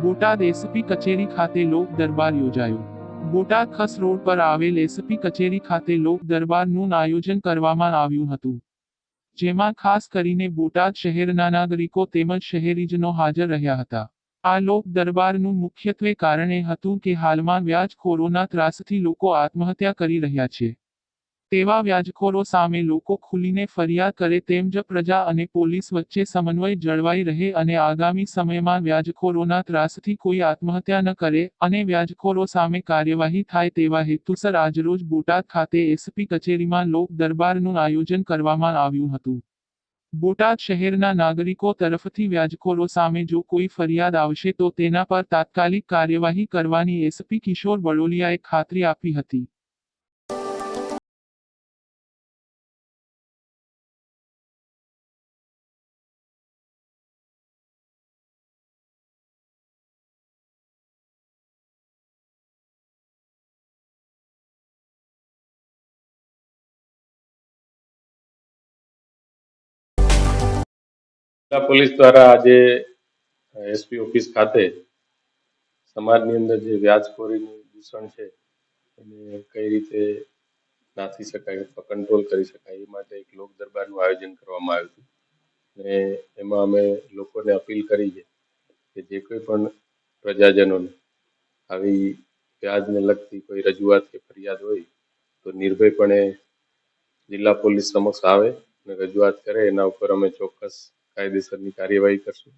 Botad SP કચેરી ખાતે લોક દરબાર યોજાયો. બોટાદ ખસ રોડ પર આવેલ એસપી કચેરી ખાતે લોક દરબારનું આયોજન કરવામાં આવ્યું હતું. જેમાં ખાસ કરીને બોટાદ શહેરના નાગરિકો તેમજ શહેરીજનો હાજર રહ્યા હતા. આ લોક દરબારનું મુખ્યત્વે કારણ એ હતું કે હાલમાં વ્યાજખોરોના ત્રાસથી લોકો આત્મહત્યા કરી રહ્યા છે. તેવા વ્યાજખોરો સામે લોકો ખુલીને ફરિયાદ કરે તેમજ પ્રજા અને પોલીસ વચ્ચે સમન્વય જળવાઈ રહે અને આગામી સમયમાં વ્યાજખોરોના ત્રાસથી કોઈ આત્મહત્યા ન કરે અને વ્યાજખોરો સામે કાર્યવાહી થાય તેવા હેતુસર આજરોજ બોટાદ ખાતે એસપી કચેરીમાં લોક દરબારનું આયોજન કરવામાં આવ્યું હતું. બોટાદ શહેરના નાગરિકો તરફથી વ્યાજખોરો સામે જો કોઈ ફરિયાદ આવશે તો તેના પર તાત્કાલિક કાર્યવાહી કરવાની એસપી કિશોર બળોલિયાએ ખાતરી આપી હતી. જિલ્લા પોલીસ દ્વારા આજે એસપી ઓફિસ ખાતે સમાજની અંદર જે વ્યાજખોરીનું દૂષણ છે એને કઈ રીતે નાથી શકાય અથવા કંટ્રોલ કરી શકાય એ માટે એક લોક દરબારનું આયોજન કરવામાં આવ્યું હતું. અને એમાં અમે લોકોને અપીલ કરી છે કે જે કોઈ પણ પ્રજાજનોને આવી વ્યાજને લગતી કોઈ રજૂઆત કે ફરિયાદ હોય તો નિર્ભયપણે જિલ્લા પોલીસ સમક્ષ આવે અને રજૂઆત કરે. એના ઉપર અમે ચોક્કસ કાયદેસરની કાર્યવાહી કરશું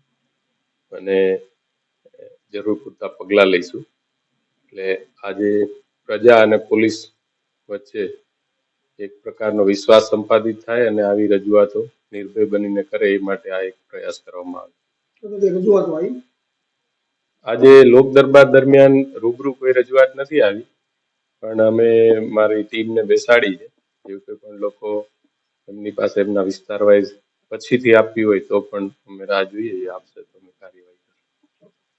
અને જરૂર પૂરતા પગલાં લઈશું. એટલે આજે પ્રજા અને પોલીસ વચ્ચે એક પ્રકારનો વિશ્વાસ સંપાદિત થાય અને આવી રજૂઆતો નિર્ભય બનીને કરે એ માટે આ એક પ્રયાસ કરવામાં આવ્યો. આજે લોક દરબાર દરમિયાન રૂબરૂ કોઈ રજૂઆત નથી આવી, પણ અમે મારી ટીમને બેસાડી છે. જે કોઈ પણ લોકો એમની પાસે એમના વિસ્તાર વાઇઝ પછીથી આપવી હોય તો પણ અમે રાહ જોઈએ આપશે.